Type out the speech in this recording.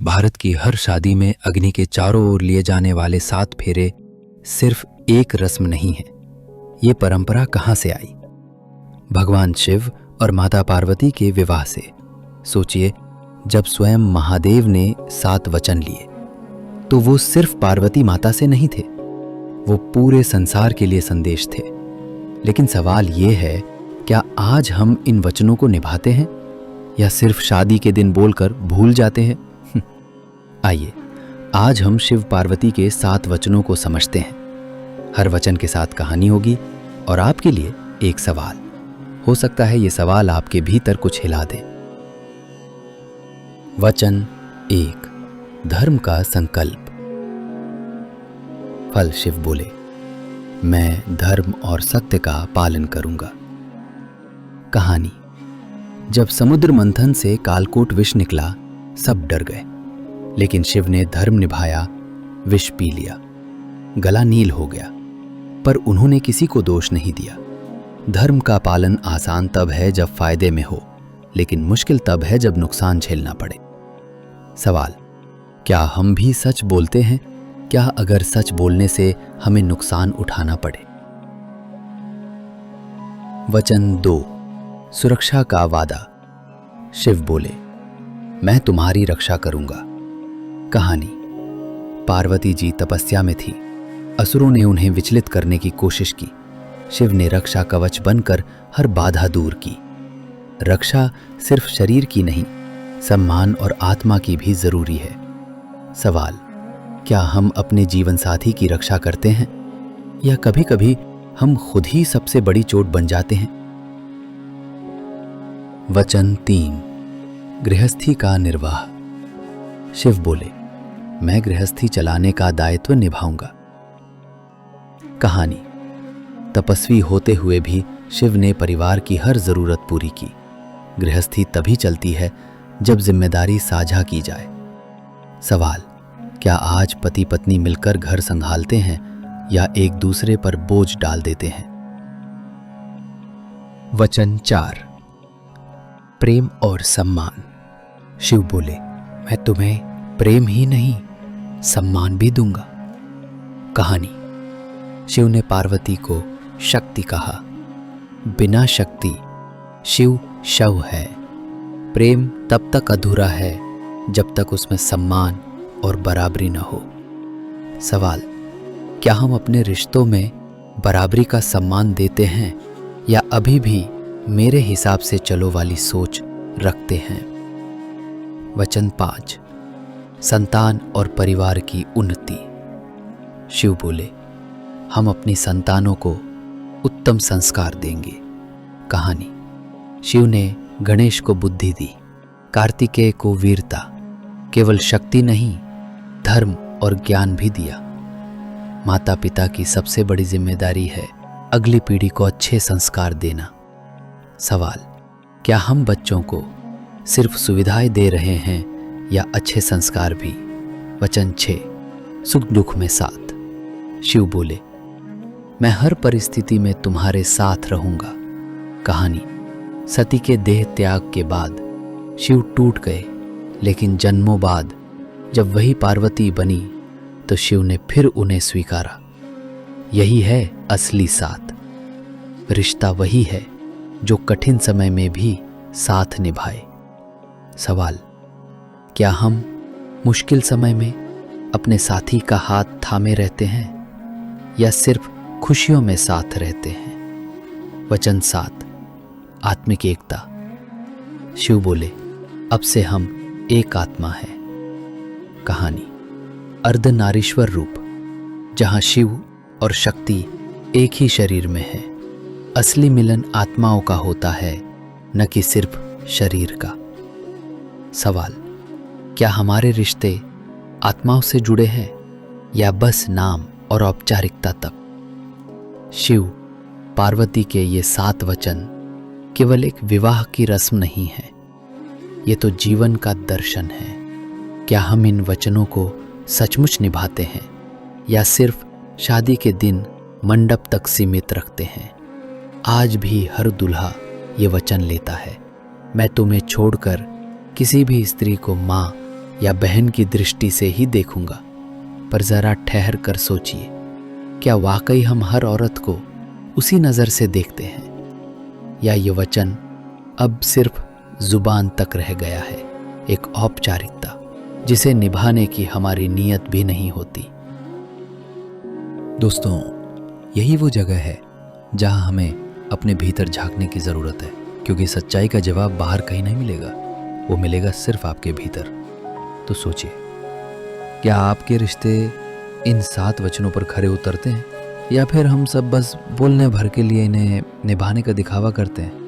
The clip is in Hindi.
भारत की हर शादी में अग्नि के चारों ओर लिए जाने वाले 7 फेरे सिर्फ एक रस्म नहीं है। ये परंपरा कहां से आई? भगवान शिव और माता पार्वती के विवाह से। सोचिए, जब स्वयं महादेव ने 7 वचन लिए तो वो सिर्फ पार्वती माता से नहीं थे, वो पूरे संसार के लिए संदेश थे। लेकिन सवाल ये है, क्या आज हम इन वचनों को निभाते हैं या सिर्फ शादी के दिन बोलकर भूल जाते हैं? आइए, आज हम शिव पार्वती के 7 वचनों को समझते हैं। हर वचन के साथ कहानी होगी और आपके लिए एक सवाल। हो सकता है ये सवाल आपके भीतर कुछ हिला दे। वचन 1, धर्म का संकल्प। फल शिव बोले, मैं धर्म और सत्य का पालन करूंगा। कहानी, जब समुद्र मंथन से कालकोट विष निकला, सब डर गए, लेकिन शिव ने धर्म निभाया, विष पी लिया, गला नील हो गया, पर उन्होंने किसी को दोष नहीं दिया। धर्म का पालन आसान तब है जब फायदे में हो, लेकिन मुश्किल तब है जब नुकसान झेलना पड़े। सवाल, क्या हम भी सच बोलते हैं? क्या अगर सच बोलने से हमें नुकसान उठाना पड़े? वचन 2, सुरक्षा का वादा। शिव बोले, मैं तुम्हारी रक्षा करूंगा। कहानी, पार्वती जी तपस्या में थी। असुरों ने उन्हें विचलित करने की कोशिश की। शिव ने रक्षा कवच बनकर हर बाधा दूर की। रक्षा सिर्फ शरीर की नहीं, सम्मान और आत्मा की भी जरूरी है। सवाल, क्या हम अपने जीवन साथी की रक्षा करते हैं या कभी-कभी हम खुद ही सबसे बड़ी चोट बन जाते हैं? वचन 3, गृहस्थी का निर्वाह। शिव बोले, मैं गृहस्थी चलाने का दायित्व निभाऊंगा। कहानी, तपस्वी होते हुए भी शिव ने परिवार की हर जरूरत पूरी की। गृहस्थी तभी चलती है जब जिम्मेदारी साझा की जाए। सवाल, क्या आज पति पत्नी मिलकर घर संभालते हैं या एक दूसरे पर बोझ डाल देते हैं? वचन 4, प्रेम और सम्मान। शिव बोले, मैं तुम्हें प्रेम ही नहीं, सम्मान भी दूंगा। कहानी, शिव ने पार्वती को शक्ति कहा। बिना शक्ति शिव शव है। प्रेम तब तक अधूरा है जब तक उसमें सम्मान और बराबरी न हो। सवाल, क्या हम अपने रिश्तों में बराबरी का सम्मान देते हैं या अभी भी मेरे हिसाब से चलो वाली सोच रखते हैं? वचन 5, संतान और परिवार की उन्नति। शिव बोले, हम अपनी संतानों को उत्तम संस्कार देंगे। कहानी, शिव ने गणेश को बुद्धि दी, कार्तिकेय को वीरता, केवल शक्ति नहीं, धर्म और ज्ञान भी दिया। माता पिता की सबसे बड़ी जिम्मेदारी है अगली पीढ़ी को अच्छे संस्कार देना। सवाल, क्या हम बच्चों को सिर्फ सुविधाएं दे रहे हैं या अच्छे संस्कार भी? वचन 6, सुख दुख में साथ। शिव बोले, मैं हर परिस्थिति में तुम्हारे साथ रहूंगा। कहानी, सती के देह त्याग के बाद शिव टूट गए, लेकिन जन्मों बाद जब वही पार्वती बनी तो शिव ने फिर उन्हें स्वीकारा। यही है असली साथ। रिश्ता वही है जो कठिन समय में भी साथ निभाए। सवाल, क्या हम मुश्किल समय में अपने साथी का हाथ थामे रहते हैं या सिर्फ खुशियों में साथ रहते हैं? वचन 7, आत्मिक एकता। शिव बोले, अब से हम एक आत्मा है। कहानी, अर्धनारीश्वर रूप, जहां शिव और शक्ति एक ही शरीर में है। असली मिलन आत्माओं का होता है, न कि सिर्फ शरीर का। सवाल, क्या हमारे रिश्ते आत्माओं से जुड़े हैं या बस नाम और औपचारिकता तक? शिव पार्वती के ये 7 वचन केवल एक विवाह की रस्म नहीं है, ये तो जीवन का दर्शन है। क्या हम इन वचनों को सचमुच निभाते हैं या सिर्फ शादी के दिन मंडप तक सीमित रखते हैं? आज भी हर दूल्हा ये वचन लेता है, मैं तुम्हें छोड़कर किसी भी स्त्री को माँ या बहन की दृष्टि से ही देखूंगा। पर जरा ठहर कर सोचिए, क्या वाकई हम हर औरत को उसी नज़र से देखते हैं, या ये वचन अब सिर्फ जुबान तक रह गया है, एक औपचारिकता जिसे निभाने की हमारी नीयत भी नहीं होती। दोस्तों, यही वो जगह है जहां हमें अपने भीतर झांकने की ज़रूरत है, क्योंकि सच्चाई का जवाब बाहर कहीं नहीं मिलेगा, वो मिलेगा सिर्फ आपके भीतर। तो सोचिए, क्या आपके रिश्ते इन 7 वचनों पर खरे उतरते हैं, या फिर हम सब बस बोलने भर के लिए इन्हें निभाने का दिखावा करते हैं?